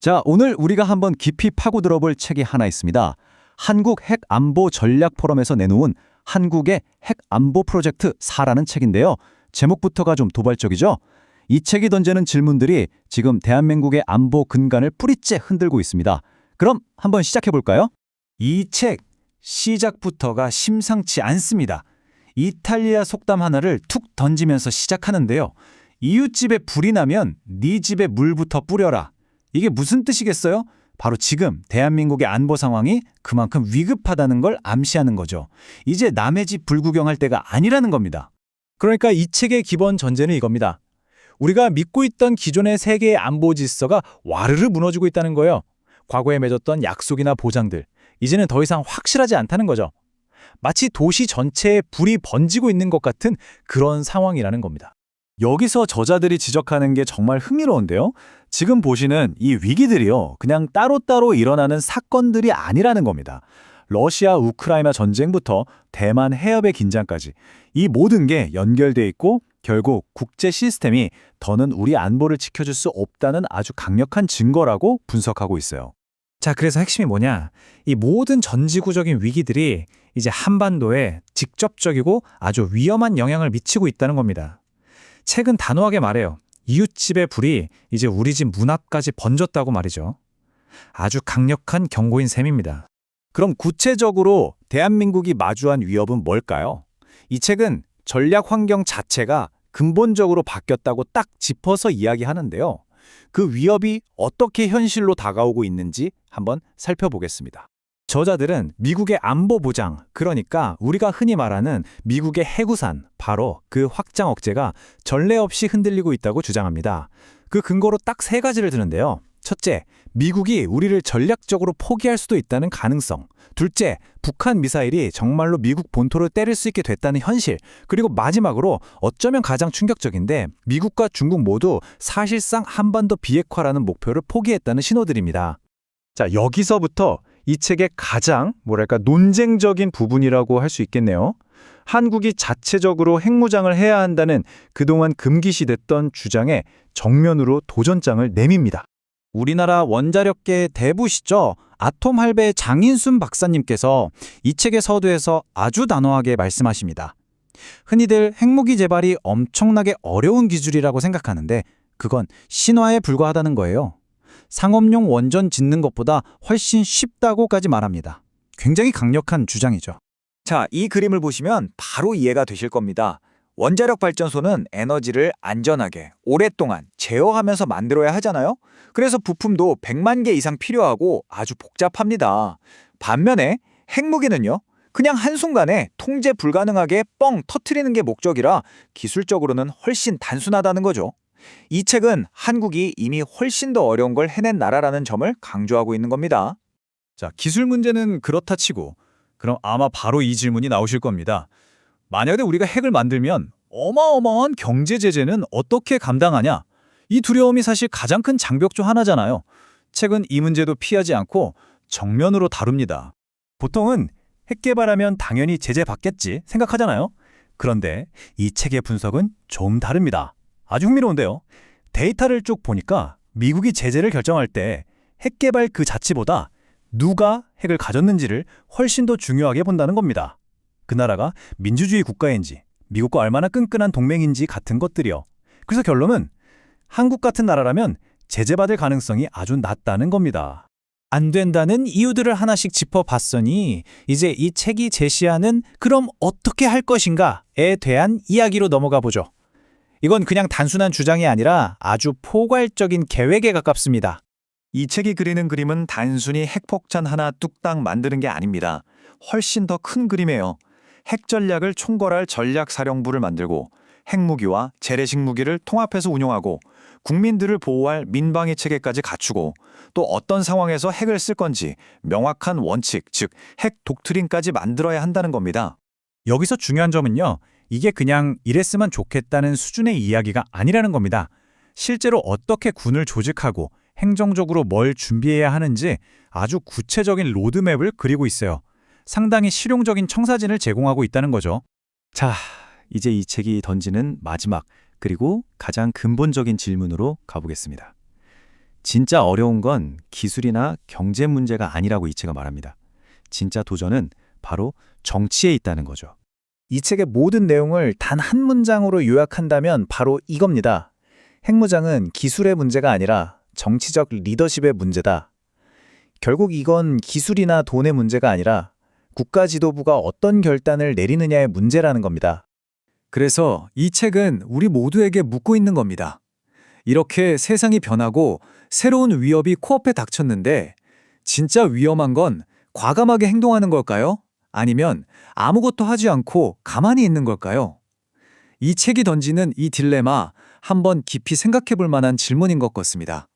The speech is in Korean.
자, 오늘 우리가 한번 깊이 파고들어 볼 책이 하나 있습니다. 한국 핵 안보 전략 포럼에서 내놓은 한국의 핵 안보 프로젝트 4라는 책인데요. 제목부터가 좀 도발적이죠? 이 책이 던지는 질문들이 지금 대한민국의 안보 근간을 뿌리째 흔들고 있습니다. 그럼 한번 시작해 볼까요? 이 책 시작부터가 심상치 않습니다. 이탈리아 속담 하나를 툭 던지면서 시작하는데요. 이웃집에 불이 나면 네 집에 물부터 뿌려라. 이게 무슨 뜻이겠어요? 바로 지금 대한민국의 안보 상황이 그만큼 위급하다는 걸 암시하는 거죠. 이제 남의 집 불구경할 때가 아니라는 겁니다. 그러니까 이 책의 기본 전제는 이겁니다. 우리가 믿고 있던 기존의 세계의 안보 질서가 와르르 무너지고 있다는 거예요. 과거에 맺었던 약속이나 보장들, 이제는 더 이상 확실하지 않다는 거죠. 마치 도시 전체에 불이 번지고 있는 것 같은 그런 상황이라는 겁니다. 여기서 저자들이 지적하는 게 정말 흥미로운데요. 지금 보시는 이 위기들이요, 그냥 따로따로 일어나는 사건들이 아니라는 겁니다. 러시아 우크라이나 전쟁부터 대만 해협의 긴장까지 이 모든 게 연결돼 있고 결국 국제 시스템이 더는 우리 안보를 지켜줄 수 없다는 아주 강력한 증거라고 분석하고 있어요. 자, 그래서 핵심이 뭐냐? 이 모든 전지구적인 위기들이 이제 한반도에 직접적이고 아주 위험한 영향을 미치고 있다는 겁니다. 책은 단호하게 말해요. 이웃집의 불이 이제 우리 집 문 앞까지 번졌다고 말이죠. 아주 강력한 경고인 셈입니다. 그럼 구체적으로 대한민국이 마주한 위협은 뭘까요? 이 책은 전략 환경 자체가 근본적으로 바뀌었다고 딱 짚어서 이야기하는데요. 그 위협이 어떻게 현실로 다가오고 있는지 한번 살펴보겠습니다. 저자들은 미국의 안보 보장, 그러니까 우리가 흔히 말하는 미국의 해구산, 바로 그 확장 억제가 전례 없이 흔들리고 있다고 주장합니다. 그 근거로 딱 세 가지를 드는데요. 첫째, 미국이 우리를 전략적으로 포기할 수도 있다는 가능성. 둘째, 북한 미사일이 정말로 미국 본토를 때릴 수 있게 됐다는 현실. 그리고 마지막으로 어쩌면 가장 충격적인데 미국과 중국 모두 사실상 한반도 비핵화라는 목표를 포기했다는 신호들입니다. 자, 여기서부터 이 책의 가장 논쟁적인 부분이라고 할 수 있겠네요. 한국이 자체적으로 핵무장을 해야 한다는 그동안 금기시됐던 주장에 정면으로 도전장을 내밉니다. 우리나라 원자력계 대부시죠. 아톰 할배 장인순 박사님께서 이 책의 서두에서 아주 단호하게 말씀하십니다. 흔히들 핵무기 개발이 엄청나게 어려운 기술이라고 생각하는데 그건 신화에 불과하다는 거예요. 상업용 원전 짓는 것보다 훨씬 쉽다고까지 말합니다. 굉장히 강력한 주장이죠. 자, 이 그림을 보시면 바로 이해가 되실 겁니다. 원자력 발전소는 에너지를 안전하게 오랫동안 제어하면서 만들어야 하잖아요. 그래서 부품도 100만 개 이상 필요하고 아주 복잡합니다. 반면에 핵무기는요, 그냥 한순간에 통제 불가능하게 뻥 터트리는 게 목적이라 기술적으로는 훨씬 단순하다는 거죠. 이 책은 한국이 이미 훨씬 더 어려운 걸 해낸 나라라는 점을 강조하고 있는 겁니다. 자, 기술 문제는 그렇다 치고 그럼 아마 바로 이 질문이 나오실 겁니다. 만약에 우리가 핵을 만들면 어마어마한 경제 제재는 어떻게 감당하냐? 이 두려움이 사실 가장 큰 장벽 중 하나잖아요. 책은 이 문제도 피하지 않고 정면으로 다룹니다. 보통은 핵 개발하면 당연히 제재 받겠지 생각하잖아요. 그런데 이 책의 분석은 좀 다릅니다. 아주 흥미로운데요. 데이터를 쭉 보니까 미국이 제재를 결정할 때 핵 개발 그 자체보다 누가 핵을 가졌는지를 훨씬 더 중요하게 본다는 겁니다. 그 나라가 민주주의 국가인지 미국과 얼마나 끈끈한 동맹인지 같은 것들이요. 그래서 결론은 한국 같은 나라라면 제재받을 가능성이 아주 낮다는 겁니다. 안 된다는 이유들을 하나씩 짚어봤으니 이제 이 책이 제시하는 그럼 어떻게 할 것인가에 대한 이야기로 넘어가 보죠. 이건 그냥 단순한 주장이 아니라 아주 포괄적인 계획에 가깝습니다. 이 책이 그리는 그림은 단순히 핵폭탄 하나 뚝딱 만드는 게 아닙니다. 훨씬 더 큰 그림이에요. 핵 전략을 총괄할 전략사령부를 만들고 핵무기와 재래식 무기를 통합해서 운용하고 국민들을 보호할 민방위 체계까지 갖추고 또 어떤 상황에서 핵을 쓸 건지 명확한 원칙, 즉 핵 독트린까지 만들어야 한다는 겁니다. 여기서 중요한 점은요. 이게 그냥 이랬으면 좋겠다는 수준의 이야기가 아니라는 겁니다. 실제로 어떻게 군을 조직하고 행정적으로 뭘 준비해야 하는지 아주 구체적인 로드맵을 그리고 있어요. 상당히 실용적인 청사진을 제공하고 있다는 거죠. 자, 이제 이 책이 던지는 마지막 그리고 가장 근본적인 질문으로 가보겠습니다. 진짜 어려운 건 기술이나 경제 문제가 아니라고 이 책은 말합니다. 진짜 도전은 바로 정치에 있다는 거죠. 이 책의 모든 내용을 단 한 문장으로 요약한다면 바로 이겁니다. 핵무장은 기술의 문제가 아니라 정치적 리더십의 문제다. 결국 이건 기술이나 돈의 문제가 아니라 국가 지도부가 어떤 결단을 내리느냐의 문제라는 겁니다. 그래서 이 책은 우리 모두에게 묻고 있는 겁니다. 이렇게 세상이 변하고 새로운 위협이 코앞에 닥쳤는데 진짜 위험한 건 과감하게 행동하는 걸까요? 아니면 아무것도 하지 않고 가만히 있는 걸까요? 이 책이 던지는 이 딜레마 한번 깊이 생각해 볼 만한 질문인 것 같습니다.